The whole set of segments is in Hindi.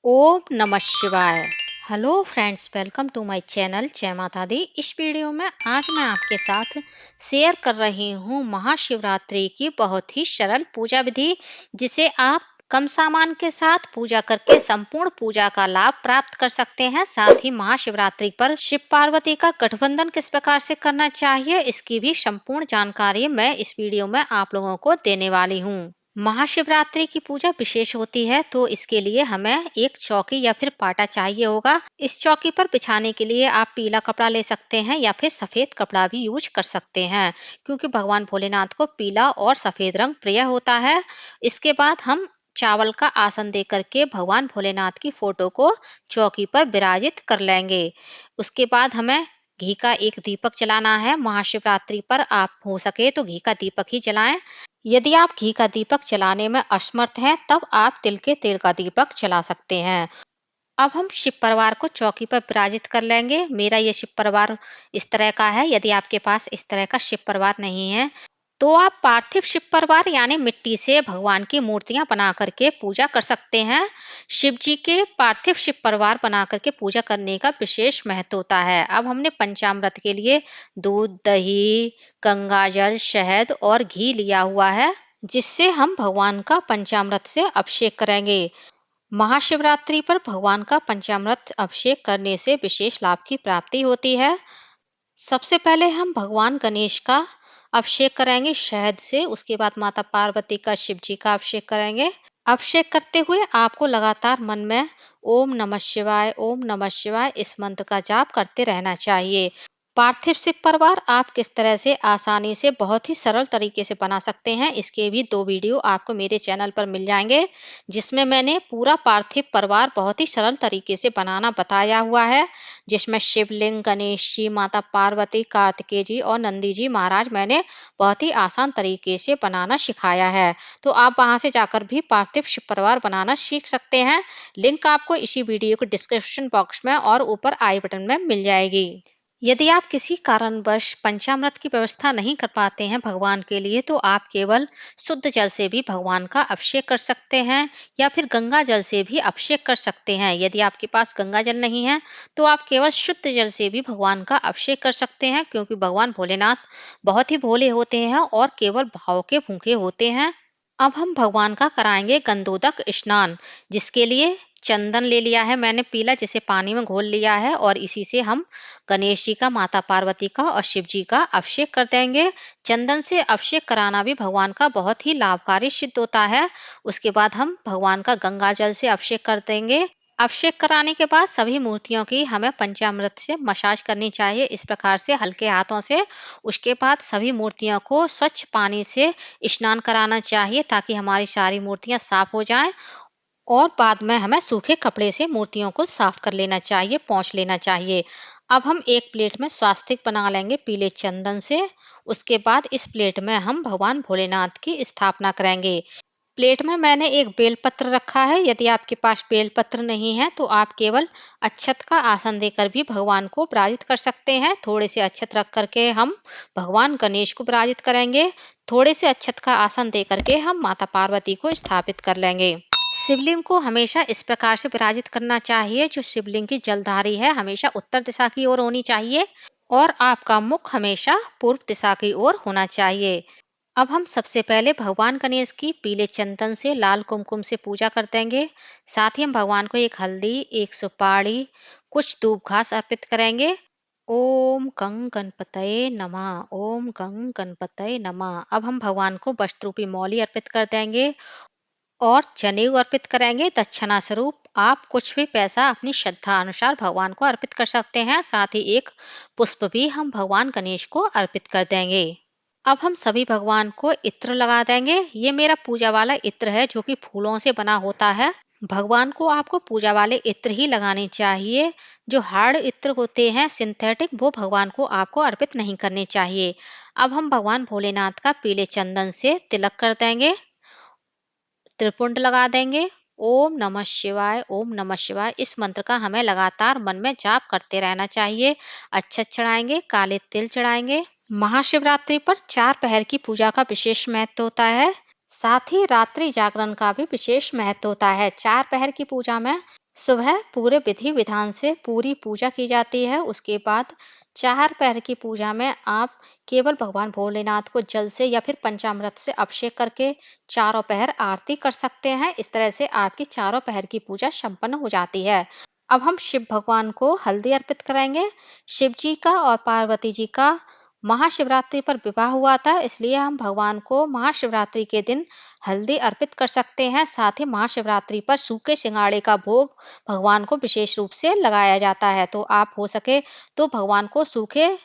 ओम नमः शिवाय। Hello friends, welcome to my channel जय माता दी। इस वीडियो में आज मैं आपके साथ शेयर कर रही हूँ महाशिवरात्रि की बहुत ही सरल पूजा विधि, जिसे आप कम सामान के साथ पूजा करके संपूर्ण पूजा का लाभ प्राप्त कर सकते हैं। साथ ही महाशिवरात्रि पर शिव पार्वती का गठबंधन किस प्रकार से करना चाहिए, इसकी भी संपूर्ण जानकारी मैं इस वीडियो में आप लोगों को देने वाली हूँ। महाशिवरात्रि की पूजा विशेष होती है, तो इसके लिए हमें एक चौकी या फिर पाटा चाहिए होगा। इस चौकी पर बिछाने के लिए आप पीला कपड़ा ले सकते हैं या फिर सफेद कपड़ा भी यूज कर सकते हैं, क्योंकि भगवान भोलेनाथ को पीला और सफेद रंग प्रिय होता है। इसके बाद हम चावल का आसन दे करके भगवान भोलेनाथ की फोटो को चौकी पर विराजित कर लेंगे। उसके बाद हमें घी का एक दीपक जलाना है। महाशिवरात्रि पर आप हो सके तो घी का दीपक ही जलाएं। यदि आप घी का दीपक जलाने में असमर्थ हैं, तब आप तिल के तेल का दीपक जला सकते हैं। अब हम शिव परिवार को चौकी पर विराजित कर लेंगे। मेरा ये शिव परिवार इस तरह का है। यदि आपके पास इस तरह का शिव परिवार नहीं है, तो आप पार्थिव शिव परिवार यानी मिट्टी से भगवान की मूर्तियां बना करके पूजा कर सकते हैं। शिव जी के पार्थिव शिव परिवार बना करके पूजा करने का विशेष महत्व होता है। अब हमने पंचामृत के लिए दूध, दही, गंगाजल, शहद और घी लिया हुआ है, जिससे हम भगवान का पंचामृत से अभिषेक करेंगे। महाशिवरात्रि पर भगवान का पंचामृत अभिषेक करने से विशेष लाभ की प्राप्ति होती है। सबसे पहले हम भगवान गणेश का अभिषेक करेंगे शहद से। उसके बाद माता पार्वती का, शिव जी का अभिषेक करेंगे। अभिषेक करते हुए आपको लगातार मन में ओम नमः शिवाय, ओम नमः शिवाय इस मंत्र का जाप करते रहना चाहिए। पार्थिव शिव परिवार आप किस तरह से आसानी से बहुत ही सरल तरीके से बना सकते हैं, इसके भी 2 वीडियो आपको मेरे चैनल पर मिल जाएंगे, जिसमें मैंने पूरा पार्थिव परिवार बहुत ही सरल तरीके से बनाना बताया हुआ है, जिसमें शिवलिंग, गणेश जी, माता पार्वती, कार्तिकेय जी और नंदी जी महाराज मैंने बहुत ही आसान तरीके से बनाना सिखाया है। तो आप वहां से जाकर भी पार्थिव शिव परिवार बनाना सीख सकते हैं। लिंक आपको इसी वीडियो के डिस्क्रिप्शन बॉक्स में और ऊपर आई बटन में मिल जाएगी। यदि आप किसी कारणवश पंचामृत की व्यवस्था नहीं कर पाते हैं भगवान के लिए, तो आप केवल शुद्ध जल से भी भगवान का अभिषेक कर सकते हैं या फिर गंगा जल से भी अभिषेक कर सकते हैं। यदि आपके पास गंगा जल नहीं है, तो आप केवल शुद्ध जल से भी भगवान का अभिषेक कर सकते हैं, क्योंकि भगवान भोलेनाथ बहुत ही भोले होते हैं और केवल भाव के भूखे होते हैं। अब हम भगवान का कराएंगे गंधोदक स्नान, जिसके लिए चंदन ले लिया है मैंने पीला, जिसे पानी में घोल लिया है, और इसी से हम गणेश जी का, माता पार्वती का और शिव जी का अभिषेक कर देंगे। चंदन से अभिषेक कराना भी भगवान का बहुत ही लाभकारी सिद्ध होता है। उसके बाद हम भगवान का गंगा जल से अभिषेक कर देंगे। अभिषेक कराने के बाद सभी मूर्तियों की हमें पंचामृत से मसाज करनी चाहिए, इस प्रकार से हल्के हाथों से। उसके बाद सभी मूर्तियों को स्वच्छ पानी से स्नान कराना चाहिए, ताकि हमारी सारी मूर्तियां साफ हो जाएं। और बाद में हमें सूखे कपड़े से मूर्तियों को साफ कर लेना चाहिए, पोंछ लेना चाहिए। अब हम एक प्लेट में स्वास्तिक बना लेंगे पीले चंदन से। उसके बाद इस प्लेट में हम भगवान भोलेनाथ की स्थापना करेंगे। प्लेट में मैंने एक बेलपत्र रखा है। यदि आपके पास बेलपत्र नहीं है, तो आप केवल अक्षत का आसन देकर भी भगवान को विराजित कर सकते हैं। थोड़े से अक्षत रख करके हम भगवान गणेश को विराजित करेंगे। थोड़े से अक्षत का आसन दे करके हम माता पार्वती को स्थापित कर लेंगे। शिवलिंग को हमेशा इस प्रकार से विराजित करना चाहिए। जो शिवलिंग की जलधारी है हमेशा उत्तर दिशा की ओर होनी चाहिए, और आपका मुख हमेशा पूर्व दिशा की ओर होना चाहिए। अब हम सबसे पहले भगवान गणेश की पीले चंदन से, लाल कुमकुम से पूजा कर देंगे। साथ ही हम भगवान को एक हल्दी, एक सुपारी, कुछ दूब घास अर्पित करेंगे। ओम गंग गणपतये नमः, ओम गंग गणपतये नमः। अब हम भगवान को वस्त्र रूपी मौली अर्पित कर देंगे और जनेऊ अर्पित करेंगे दक्षिणा स्वरूप। आप कुछ भी पैसा अपनी श्रद्धा अनुसार भगवान को अर्पित कर सकते हैं। साथ ही एक पुष्प भी हम भगवान गणेश को अर्पित कर देंगे। अब हम सभी भगवान को इत्र लगा देंगे। ये मेरा पूजा वाला इत्र है, जो कि फूलों से बना होता है। भगवान को आपको पूजा वाले इत्र ही लगाने चाहिए। जो हार्ड इत्र होते हैं सिंथेटिक, वो भगवान को आपको अर्पित नहीं करने चाहिए। अब हम भगवान भोलेनाथ का पीले चंदन से तिलक कर देंगे, त्रिपुंड लगा देंगे। ओम नमः शिवाय, ओम नमः शिवाय इस मंत्र का हमें लगातार मन में जाप करते रहना चाहिए। अक्षत चढ़ाएंगे, काले तिल चढ़ाएंगे। महाशिवरात्रि पर 4 पहर की पूजा का विशेष महत्व होता है। साथ ही रात्रि जागरण का भी विशेष महत्व होता है। 4 पहर की पूजा में सुबह पूरे विधि विधान से पूरी पूजा की जाती है। उसके बाद चार पहर की पूजा में आप केवल भगवान भोलेनाथ को जल से या फिर पंचामृत से अभिषेक करके चारों पहर आरती कर सकते हैं। इस तरह से आपकी चारों पहर की पूजा संपन्न हो जाती है। अब हम शिव भगवान को हल्दी अर्पित करेंगे। शिव जी का और पार्वती जी का महाशिवरात्रि पर विवाह हुआ था, इसलिए हम भगवान को महाशिवरात्रि के दिन हल्दी अर्पित कर सकते हैं। साथ ही महाशिवरात्रि पर सूखे सिंगाड़े का भोग भगवान को विशेष रूप से लगाया जाता है। तो आप हो सके तो भगवान को सूखे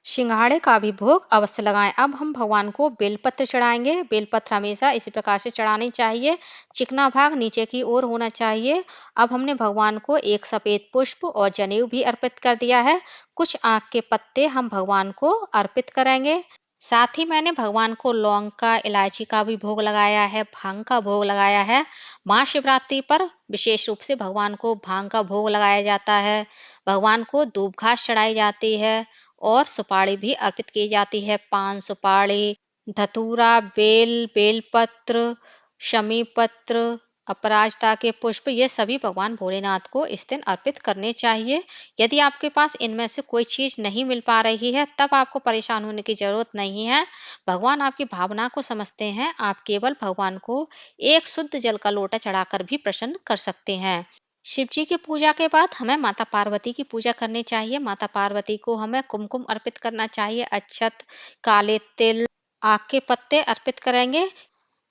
सिंघाड़े का भी भोग अवश्य लगाएं। अब हम भगवान को बेलपत्र चढ़ाएंगे। बेलपत्र हमेशा इसी प्रकार से चढ़ानी चाहिए, चिकना भाग नीचे की ओर होना चाहिए। अब हमने भगवान को एक सफेद पुष्प और जनेऊ भी अर्पित कर दिया है। कुछ आक के पत्ते हम भगवान को अर्पित करेंगे। साथ ही मैंने भगवान को लौंग का, इलायची का भी भोग लगाया है, भांग का भोग लगाया है। महाशिवरात्रि पर विशेष रूप से भगवान को भांग का भोग लगाया जाता है। भगवान को दूब घास चढ़ाई जाती है और सुपारी भी अर्पित की जाती है। पान सुपारी, धतूरा, बेल, बेलपत्र, शमी पत्र, अपराजिता के पुष्प, ये सभी भगवान भोलेनाथ को इस दिन अर्पित करने चाहिए। यदि आपके पास इनमें से कोई चीज नहीं मिल पा रही है, तब आपको परेशान होने की जरूरत नहीं है। भगवान आपकी भावना को समझते हैं। आप केवल भगवान को एक शुद्ध जल का लोटा चढ़ाकर भी प्रसन्न कर सकते हैं। शिव जी की पूजा के बाद हमें माता पार्वती की पूजा करनी चाहिए। माता पार्वती को हमें कुमकुम अर्पित करना चाहिए, अक्षत, काले तिल, आक के पत्ते अर्पित करेंगे।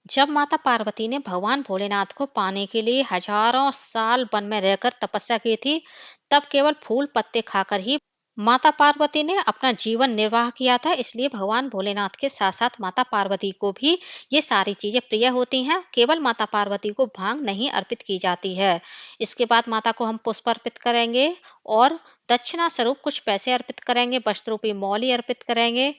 जब माता पार्वती ने भगवान भोलेनाथ को पाने के लिए हजारों साल वन में रहकर तपस्या की थी, तब केवल फूल पत्ते खाकर ही माता पार्वती ने अपना जीवन निर्वाह किया था। इसलिए भगवान भोलेनाथ के साथ साथ माता पार्वती को भी ये सारी चीजें प्रिय होती हैं। केवल माता पार्वती को भांग नहीं अर्पित की जाती है। इसके बाद माता को हम पुष्प अर्पित करेंगे और दक्षिणा स्वरूप कुछ पैसे अर्पित करेंगे, वस्त्र रूपी मौली अर्पित करेंगे,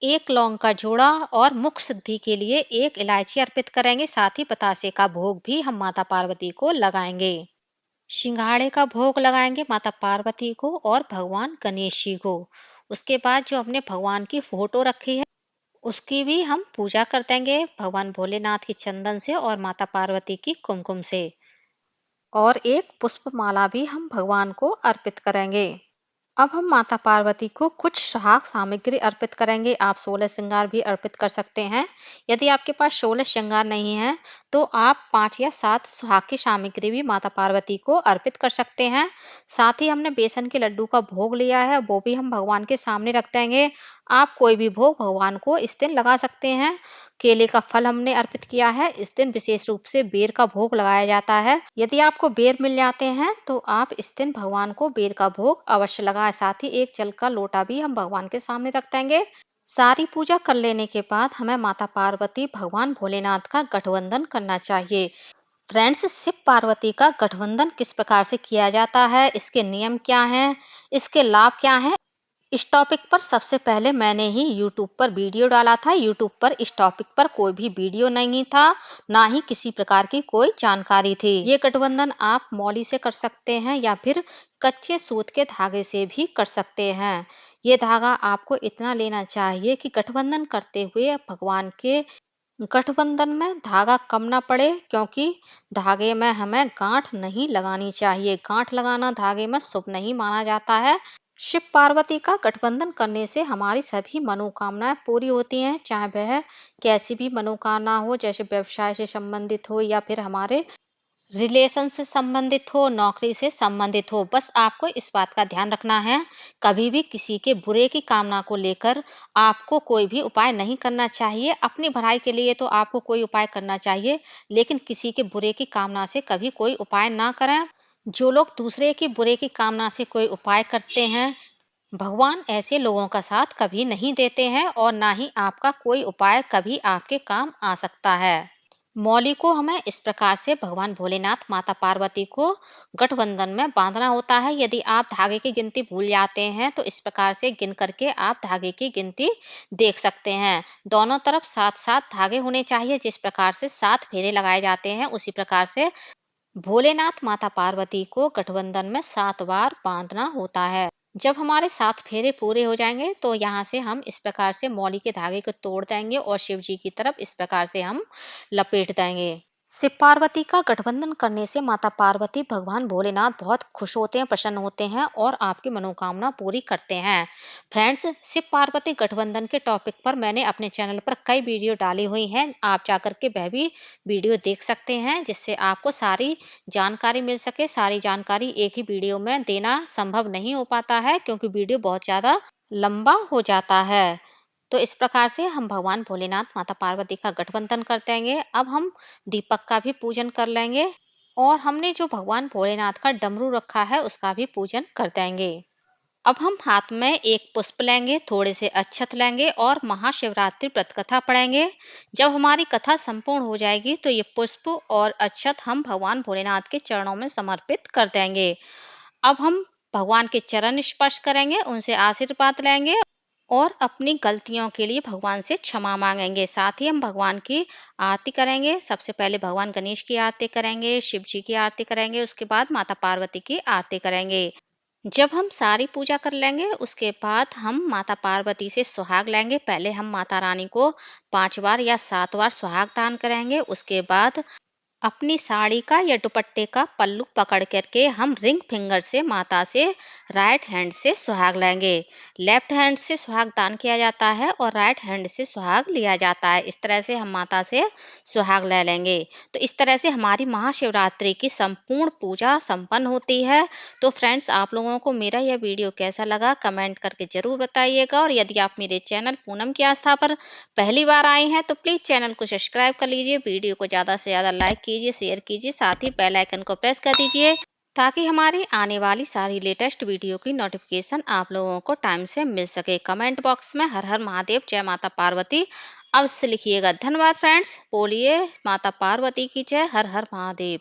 एक लौंग का जोड़ा और मुख सिद्धि के लिए एक इलायची अर्पित करेंगे। साथ ही बतासे का भोग भी हम माता पार्वती को लगाएंगे। सिंघाड़े का भोग लगाएंगे माता पार्वती को और भगवान गणेश जी को। उसके बाद जो हमने भगवान की फोटो रखी है, उसकी भी हम पूजा कर देंगे भगवान भोलेनाथ की चंदन से और माता पार्वती की कुमकुम से। और एक पुष्प माला भी हम भगवान को अर्पित करेंगे। अब हम माता पार्वती को कुछ सुहाग सामग्री अर्पित करेंगे। आप 16 श्रृंगार भी अर्पित कर सकते हैं। यदि आपके पास 16 श्रृंगार नहीं है, तो आप 5 या 7 सुहाग की सामग्री भी माता पार्वती को अर्पित कर सकते हैं। साथ ही हमने बेसन के लड्डू का भोग लिया है, वो भी हम भगवान के सामने रख देंगे। आप कोई भी भोग भगवान को इस दिन लगा सकते हैं। केले का फल हमने अर्पित किया है। इस दिन विशेष रूप से बेर का भोग लगाया जाता है। यदि आपको बेर मिल जाते हैं, तो आप इस दिन भगवान को बेर का भोग अवश्य लगाएं। साथ ही एक जल का लोटा भी हम भगवान के सामने रख देंगे। सारी पूजा कर लेने के बाद हमें माता पार्वती भगवान भोलेनाथ का गठबंधन करना चाहिए। फ्रेंड्स, शिव पार्वती का गठबंधन किस प्रकार से किया जाता है, इसके नियम क्या हैं, इसके लाभ क्या हैं, इस टॉपिक पर सबसे पहले मैंने ही YouTube पर वीडियो डाला था। YouTube पर इस टॉपिक पर कोई भी वीडियो नहीं था, ना ही किसी प्रकार की कोई जानकारी थी। ये गठबंधन आप मौली से कर सकते हैं या फिर कच्चे सूत के धागे से भी कर सकते हैं। ये धागा आपको इतना लेना चाहिए कि गठबंधन करते हुए भगवान के गठबंधन में धागा कम ना पड़े, क्योंकि धागे में हमें गांठ नहीं लगानी चाहिए। गांठ लगाना धागे में शुभ नहीं माना जाता है। शिव पार्वती का गठबंधन करने से हमारी सभी मनोकामनाएं पूरी होती हैं, चाहे वह कैसी भी मनोकामना हो, जैसे व्यवसाय से संबंधित हो या फिर हमारे रिलेशन से संबंधित हो, नौकरी से संबंधित हो। बस आपको इस बात का ध्यान रखना है, कभी भी किसी के बुरे की कामना को लेकर आपको कोई भी उपाय नहीं करना चाहिए। अपनी भलाई के लिए तो आपको कोई उपाय करना चाहिए, लेकिन किसी के बुरे की कामना से कभी कोई उपाय ना करें। जो लोग दूसरे के बुरे की कामना से कोई उपाय करते हैं, भगवान ऐसे लोगों का साथ कभी नहीं देते हैं और ना ही आपका कोई उपाय कभी आपके काम आ सकता है। मौली को हमें इस प्रकार से भगवान भोलेनाथ माता पार्वती को गठबंधन में बांधना होता है। यदि आप धागे की गिनती भूल जाते हैं, तो इस प्रकार से गिन करके आप धागे की गिनती देख सकते हैं। दोनों तरफ 7-7 धागे होने चाहिए। जिस प्रकार से 7 फेरे लगाए जाते हैं, उसी प्रकार से भोलेनाथ माता पार्वती को गठबंधन में 7 बार बांधना होता है। जब हमारे 7 फेरे पूरे हो जाएंगे, तो यहाँ से हम इस प्रकार से मौली के धागे को तोड़ देंगे और शिव जी की तरफ इस प्रकार से हम लपेट देंगे। शिव पार्वती का गठबंधन करने से माता पार्वती भगवान भोलेनाथ बहुत खुश होते हैं, प्रसन्न होते हैं और आपकी मनोकामना पूरी करते हैं। फ्रेंड्स, शिव पार्वती गठबंधन के टॉपिक पर मैंने अपने चैनल पर कई वीडियो डाली हुई हैं। आप जाकर के वह भी वीडियो देख सकते हैं, जिससे आपको सारी जानकारी मिल सके। सारी जानकारी एक ही वीडियो में देना संभव नहीं हो पाता है, क्योंकि वीडियो बहुत ज़्यादा लंबा हो जाता है। तो इस प्रकार से हम भगवान भोलेनाथ, माता पार्वती का गठबंधन कर देंगे। अब हम दीपक का भी पूजन कर लेंगे और हमने जो भगवान भोलेनाथ का डमरू रखा है उसका भी पूजन कर देंगे। अब हम हाथ में एक पुष्प लेंगे, थोड़े से अक्षत लेंगे और महाशिवरात्रि व्रत कथा पढ़ेंगे। जब हमारी कथा संपूर्ण हो जाएगी तो ये पुष्प और अक्षत हम भगवान भोलेनाथ के चरणों में समर्पित कर देंगे। अब हम भगवान के चरण स्पर्श करेंगे, उनसे आशीर्वाद लेंगे और अपनी गलतियों के लिए भगवान से क्षमा मांगेंगे। साथ ही हम भगवान की आरती करेंगे। सबसे पहले भगवान गणेश की आरती करेंगे, शिव जी की आरती करेंगे, उसके बाद माता पार्वती की आरती करेंगे। जब हम सारी पूजा कर लेंगे उसके बाद हम माता पार्वती से सुहाग लेंगे। पहले हम माता रानी को 5 बार या 7 बार सुहाग दान करेंगे। उसके बाद अपनी साड़ी का या दुपट्टे का पल्लू पकड़ करके हम रिंग फिंगर से माता से राइट हैंड से सुहाग लेंगे। लेफ्ट हैंड से सुहाग दान किया जाता है और राइट हैंड से सुहाग लिया जाता है। इस तरह से हम माता से सुहाग ले लेंगे। तो इस तरह से हमारी महाशिवरात्रि की संपूर्ण पूजा संपन्न होती है। तो फ्रेंड्स, आप लोगों को मेरा यह वीडियो कैसा लगा कमेंट करके जरूर बताइएगा। और यदि आप मेरे चैनल पूनम की आस्था पर पहली बार आए हैं तो प्लीज चैनल को सब्सक्राइब कर लीजिए, वीडियो को ज्यादा से ज्यादा लाइक कीजिए, शेयर कीजिए, साथ ही बेल आइकन को प्रेस कर दीजिए, ताकि हमारी आने वाली सारी लेटेस्ट वीडियो की नोटिफिकेशन आप लोगों को टाइम से मिल सके। कमेंट बॉक्स में हर हर महादेव, जय माता पार्वती अवश्य लिखिएगा। धन्यवाद फ्रेंड्स। बोलिए माता पार्वती की जय, हर हर महादेव।